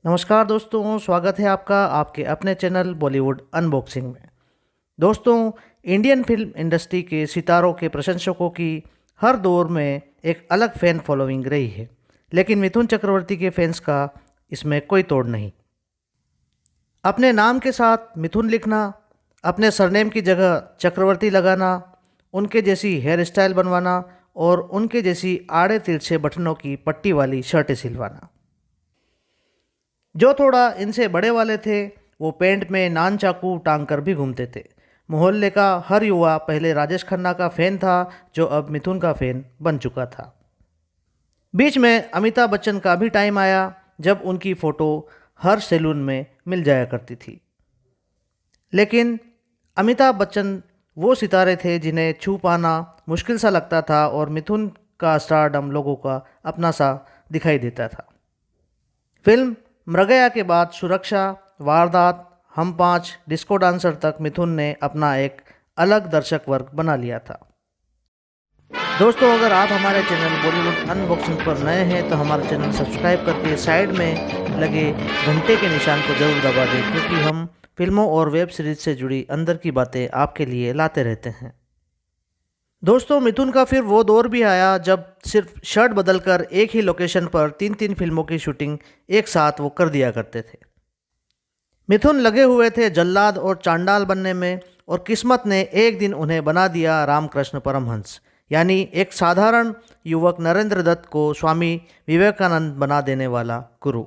नमस्कार दोस्तों, स्वागत है आपका आपके अपने चैनल बॉलीवुड अनबॉक्सिंग में। दोस्तों, इंडियन फिल्म इंडस्ट्री के सितारों के प्रशंसकों की हर दौर में एक अलग फैन फॉलोइंग रही है, लेकिन मिथुन चक्रवर्ती के फैंस का इसमें कोई तोड़ नहीं। अपने नाम के साथ मिथुन लिखना, अपने सरनेम की जगह चक्रवर्ती लगाना, उनके जैसी हेयर स्टाइल बनवाना और उनके जैसी आड़े तिरछे बटनों की पट्टी वाली शर्टें सिलवाना। जो थोड़ा इनसे बड़े वाले थे वो पेंट में नान चाकू टांग कर भी घूमते थे। मोहल्ले का हर युवा पहले राजेश खन्ना का फ़ैन था, जो अब मिथुन का फ़ैन बन चुका था। बीच में अमिताभ बच्चन का भी टाइम आया जब उनकी फ़ोटो हर सैलून में मिल जाया करती थी। लेकिन अमिताभ बच्चन वो सितारे थे जिन्हें छू पाना मुश्किल सा लगता था और मिथुन का स्टारडम लोगों का अपना सा दिखाई देता था। फिल्म मृगया के बाद सुरक्षा, वारदात, हम पाँच, डिस्को डांसर तक मिथुन ने अपना एक अलग दर्शक वर्ग बना लिया था। दोस्तों, अगर आप हमारे चैनल बॉलीवुड अनबॉक्सिंग पर नए हैं तो हमारा चैनल सब्सक्राइब करके साइड में लगे घंटे के निशान को जरूर दबा दें, क्योंकि हम फिल्मों और वेब सीरीज से जुड़ी अंदर की बातें आपके लिए लाते रहते हैं। दोस्तों, मिथुन का फिर वो दौर भी आया जब सिर्फ शर्ट बदलकर एक ही लोकेशन पर तीन तीन फिल्मों की शूटिंग एक साथ वो कर दिया करते थे। मिथुन लगे हुए थे जल्लाद और चांडाल बनने में, और किस्मत ने एक दिन उन्हें बना दिया रामकृष्ण परमहंस, यानी एक साधारण युवक नरेंद्र दत्त को स्वामी विवेकानंद बना देने वाला गुरु।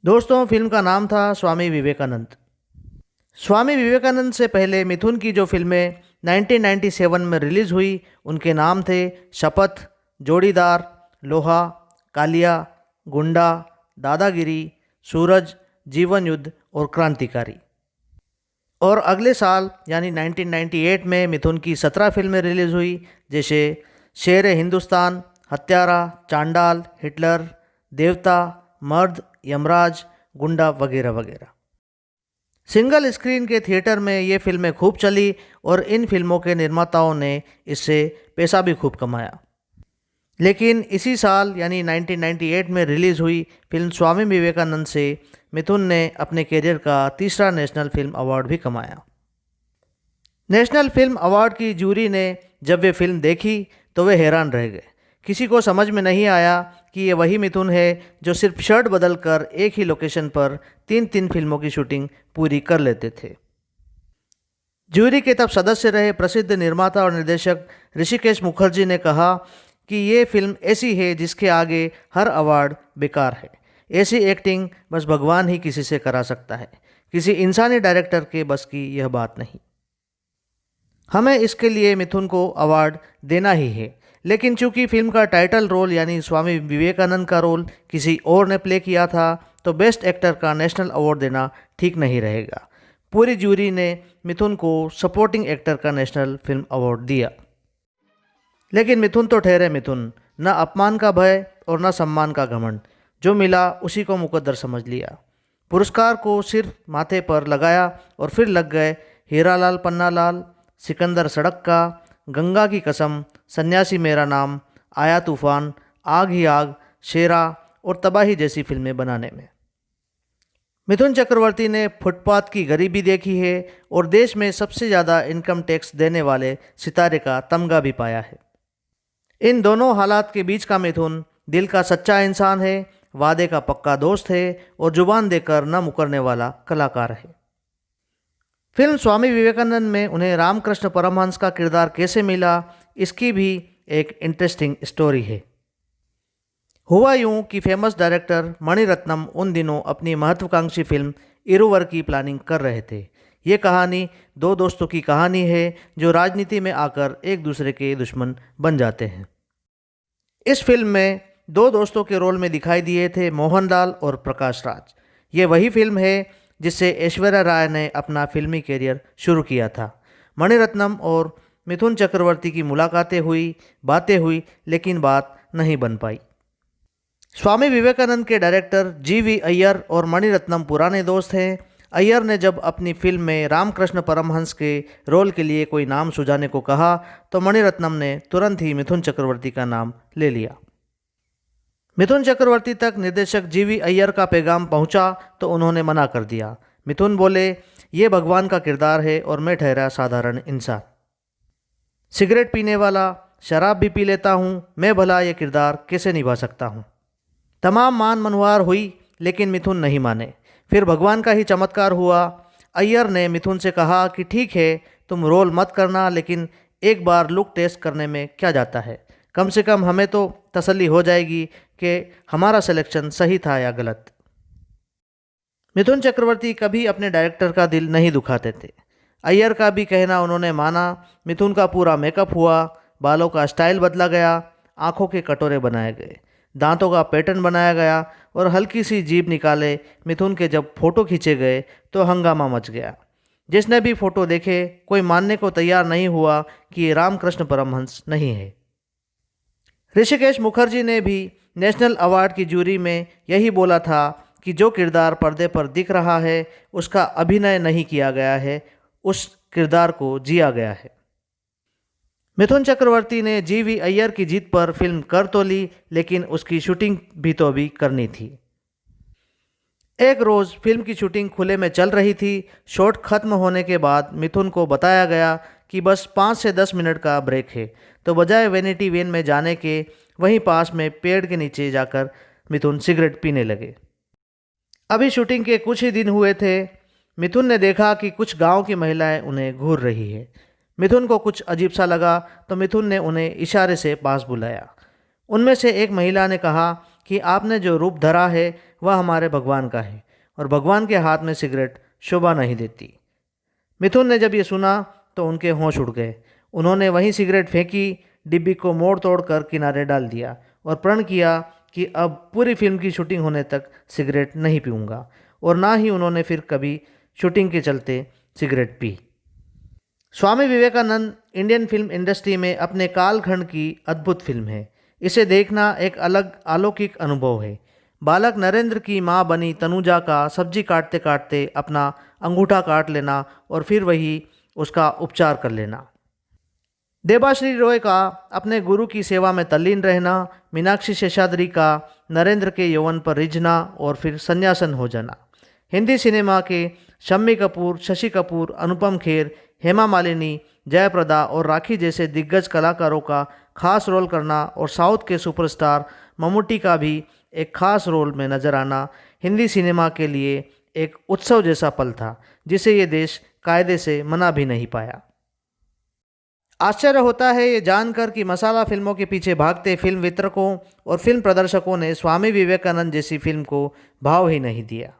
दोस्तों, फिल्म का नाम था स्वामी विवेकानंद। स्वामी विवेकानंद से पहले मिथुन की जो फिल्में 1997 में रिलीज़ हुई उनके नाम थे शपथ, जोड़ीदार, लोहा, कालिया, गुंडा, दादागिरी, सूरज, जीवन युद्ध और क्रांतिकारी। और अगले साल यानी 1998 में मिथुन की 17 फिल्में रिलीज़ हुई, जैसे शेर हिंदुस्तान, हत्यारा, चांडाल, हिटलर, देवता, मर्द, यमराज, गुंडा वगैरह वगैरह। सिंगल स्क्रीन के थिएटर में ये फिल्में खूब चली और इन फिल्मों के निर्माताओं ने इससे पैसा भी खूब कमाया। लेकिन इसी साल यानी 1998 में रिलीज़ हुई फिल्म स्वामी विवेकानंद से मिथुन ने अपने करियर का तीसरा नेशनल फिल्म अवार्ड भी कमाया। नेशनल फिल्म अवार्ड की जूरी ने जब वे फिल्म देखी तो वे हैरान रह गए। किसी को समझ में नहीं आया कि ये वही मिथुन है जो सिर्फ शर्ट बदलकर एक ही लोकेशन पर तीन तीन फिल्मों की शूटिंग पूरी कर लेते थे। जूरी के तब सदस्य रहे प्रसिद्ध निर्माता और निर्देशक ऋषिकेश मुखर्जी ने कहा कि ये फिल्म ऐसी है जिसके आगे हर अवार्ड बेकार है। ऐसी एक्टिंग बस भगवान ही किसी से करा सकता है, किसी इंसानी डायरेक्टर के बस की यह बात नहीं। हमें इसके लिए मिथुन को अवार्ड देना ही है। लेकिन चूंकि फिल्म का टाइटल रोल यानी स्वामी विवेकानंद का रोल किसी और ने प्ले किया था, तो बेस्ट एक्टर का नेशनल अवार्ड देना ठीक नहीं रहेगा। पूरी जूरी ने मिथुन को सपोर्टिंग एक्टर का नेशनल फिल्म अवार्ड दिया। लेकिन मिथुन तो ठहरे मिथुन, न अपमान का भय और न सम्मान का घमंड। जो मिला उसी को मुकद्दर समझ लिया। पुरस्कार को सिर्फ माथे पर लगाया और फिर लग गए हीरालाल पन्नालाल, सिकंदर सड़क का, गंगा की कसम, सन्यासी मेरा नाम, आया तूफान, आग ही आग, शेरा और तबाही जैसी फिल्में बनाने में। मिथुन चक्रवर्ती ने फुटपाथ की गरीबी देखी है और देश में सबसे ज़्यादा इनकम टैक्स देने वाले सितारे का तमगा भी पाया है। इन दोनों हालात के बीच का मिथुन दिल का सच्चा इंसान है, वादे का पक्का दोस्त है और जुबान देकर न मुकरने वाला कलाकार है। फिल्म स्वामी विवेकानंद में उन्हें रामकृष्ण परमहंस का किरदार कैसे मिला, इसकी भी एक इंटरेस्टिंग स्टोरी है। हुआ यूं कि फेमस डायरेक्टर मणिरत्नम उन दिनों अपनी महत्वाकांक्षी फिल्म इरुवर की प्लानिंग कर रहे थे। ये कहानी दो दोस्तों की कहानी है जो राजनीति में आकर एक दूसरे के दुश्मन बन जाते हैं। इस फिल्म में दो दोस्तों के रोल में दिखाई दिए थे मोहनलाल और प्रकाश राज। ये वही फिल्म है जिससे ऐश्वर्या राय ने अपना फिल्मी करियर शुरू किया था। मणिरत्नम और मिथुन चक्रवर्ती की मुलाकातें हुई, बातें हुई, लेकिन बात नहीं बन पाई। स्वामी विवेकानंद के डायरेक्टर जी.वी. अय्यर और मणिरत्नम पुराने दोस्त हैं। अय्यर ने जब अपनी फिल्म में रामकृष्ण परमहंस के रोल के लिए कोई नाम सुझाने को कहा तो मणिरत्नम ने तुरंत ही मिथुन चक्रवर्ती का नाम ले लिया। मिथुन चक्रवर्ती तक निर्देशक जीवी अय्यर का पैगाम पहुंचा तो उन्होंने मना कर दिया। मिथुन बोले, ये भगवान का किरदार है और मैं ठहरा साधारण इंसान। सिगरेट पीने वाला, शराब भी पी लेता हूँ, मैं भला ये किरदार कैसे निभा सकता हूँ। तमाम मान मनुहार हुई लेकिन मिथुन नहीं माने। फिर भगवान का ही चमत्कार हुआ। अय्यर ने मिथुन से कहा कि ठीक है, तुम रोल मत करना, लेकिन एक बार लुक टेस्ट करने में क्या जाता है, कम से कम हमें तो तसल्ली हो जाएगी कि हमारा सिलेक्शन सही था या गलत। मिथुन चक्रवर्ती कभी अपने डायरेक्टर का दिल नहीं दुखाते थे। अय्यर का भी कहना उन्होंने माना। मिथुन का पूरा मेकअप हुआ, बालों का स्टाइल बदला गया, आंखों के कटोरे बनाए गए, दांतों का पैटर्न बनाया गया और हल्की सी जीभ निकाले मिथुन के जब फोटो खींचे गए तो हंगामा मच गया। जिसने भी फोटो देखे कोई मानने को तैयार नहीं हुआ कि ये रामकृष्ण परमहंस नहीं है। ऋषिकेश मुखर्जी ने भी नेशनल अवार्ड की जूरी में यही बोला था कि जो किरदार पर्दे पर दिख रहा है उसका अभिनय नहीं किया गया है, उस किरदार को जिया गया है। मिथुन चक्रवर्ती ने जीवी अय्यर की जीत पर फिल्म कर तो ली, लेकिन उसकी शूटिंग भी तो अभी करनी थी। एक रोज़ फिल्म की शूटिंग खुले में चल रही थी। शॉट खत्म होने के बाद मिथुन को बताया गया कि बस 5 से 10 मिनट का ब्रेक है, तो बजाय वैनिटी वेन में जाने के वहीं पास में पेड़ के नीचे जाकर मिथुन सिगरेट पीने लगे। अभी शूटिंग के कुछ ही दिन हुए थे। मिथुन ने देखा कि कुछ गांव की महिलाएं उन्हें घूर रही है। मिथुन को कुछ अजीब सा लगा तो मिथुन ने उन्हें इशारे से पास बुलाया। उनमें से एक महिला ने कहा कि आपने जो रूप धरा है वह हमारे भगवान का है और भगवान के हाथ में सिगरेट शोभा नहीं देती। मिथुन ने जब ये सुना तो उनके होश उड़ गए। उन्होंने वहीं सिगरेट फेंकी, डिब्बी को मोड़ तोड़ कर किनारे डाल दिया और प्रण किया कि अब पूरी फिल्म की शूटिंग होने तक सिगरेट नहीं पीऊँगा, और ना ही उन्होंने फिर कभी शूटिंग के चलते cigarette P. Swami Vivekananda Indian film industry में अपने कालखंड की अद्भुत फिल्म है। इसे देखना एक अलग अलौकिक अनुभव है। बालक नरेंद्र की मां बनी तनुजा का सब्जी काटते काटते अपना अंगूठा काट लेना और फिर वही उसका उपचार कर लेना। देबाश्री रॉय का अपने गुरु की सेवा में तल्लीन रहना। मीनाक्षी शेषाद्री का नरेंद्र के यौवन पर रिझना और फिर संन्यासन हो जाना। हिंदी सिनेमा के शम्मी कपूर, शशि कपूर, अनुपम खेर, हेमा मालिनी, जयप्रदा और राखी जैसे दिग्गज कलाकारों का खास रोल करना और साउथ के सुपरस्टार मम्मूटी का भी एक खास रोल में नजर आना हिंदी सिनेमा के लिए एक उत्सव जैसा पल था, जिसे ये देश कायदे से मना भी नहीं पाया। आश्चर्य होता है ये जानकर कि मसाला फिल्मों के पीछे भागते फिल्म वितरकों और फिल्म प्रदर्शकों ने स्वामी विवेकानंद जैसी फिल्म को भाव ही नहीं दिया।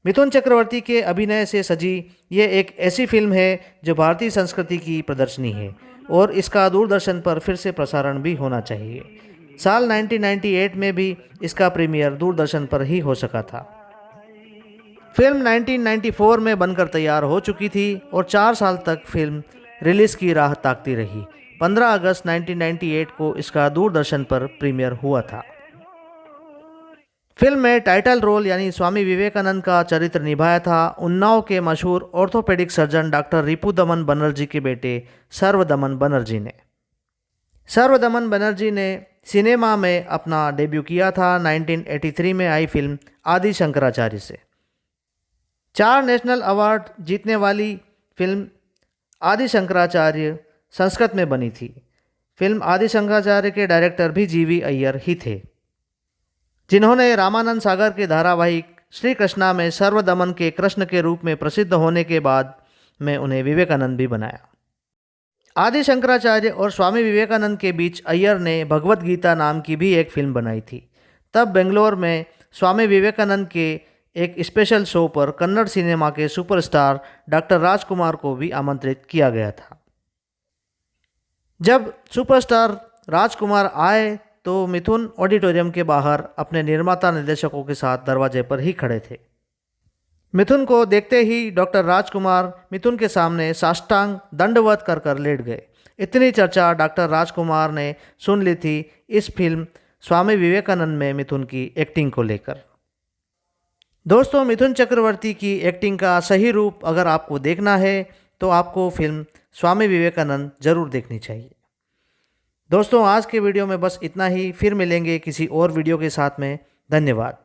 मिथुन चक्रवर्ती के अभिनय से सजी ये एक ऐसी फिल्म है जो भारतीय संस्कृति की प्रदर्शनी है और इसका दूरदर्शन पर फिर से प्रसारण भी होना चाहिए। साल 1998 में भी इसका प्रीमियर दूरदर्शन पर ही हो सका था। फिल्म 1994 में बनकर तैयार हो चुकी थी और 4 साल तक फिल्म रिलीज़ की राह ताकती रही। 15 अगस्त 1998 को इसका दूरदर्शन पर प्रीमियर हुआ था। फिल्म में टाइटल रोल यानी स्वामी विवेकानंद का चरित्र निभाया था उन्नाव के मशहूर orthopaedic surgeon doctor Ripudaman Banerjee के बेटे सर्वदमन बनर्जी ने। सर्वदमन बनर्जी ने सिनेमा में अपना डेब्यू किया था 1983 में आई फिल्म आदि शंकराचार्य से। 4 नेशनल अवार्ड जीतने वाली फिल्म आदि शंकराचार्य संस्कृत में बनी थी। फिल्म आदि शंकराचार्य के डायरेक्टर भी जीवी अय्यर ही थे, जिन्होंने रामानंद सागर के धारावाहिक श्री कृष्णा में सर्वदमन के कृष्ण के रूप में प्रसिद्ध होने के बाद में उन्हें विवेकानंद भी बनाया। आदि शंकराचार्य और स्वामी विवेकानंद के बीच अय्यर ने भगवत गीता नाम की भी एक फिल्म बनाई थी। तब बेंगलोर में स्वामी विवेकानंद के एक स्पेशल शो पर कन्नड़ सिनेमा के सुपरस्टार डॉक्टर राजकुमार को भी आमंत्रित किया गया था। जब सुपरस्टार राजकुमार आए तो मिथुन ऑडिटोरियम के बाहर अपने निर्माता निर्देशकों के साथ दरवाजे पर ही खड़े थे। मिथुन को देखते ही डॉक्टर राजकुमार मिथुन के सामने साष्टांग दंडवत कर कर लेट गए। इतनी चर्चा डॉक्टर राजकुमार ने सुन ली थी इस फिल्म स्वामी विवेकानंद में मिथुन की एक्टिंग को लेकर। दोस्तों, मिथुन चक्रवर्ती की एक्टिंग का सही रूप अगर आपको देखना है तो आपको फिल्म स्वामी विवेकानंद जरूर देखनी चाहिए। दोस्तों आज के वीडियो में बस इतना ही, फिर मिलेंगे किसी और वीडियो के साथ में। धन्यवाद।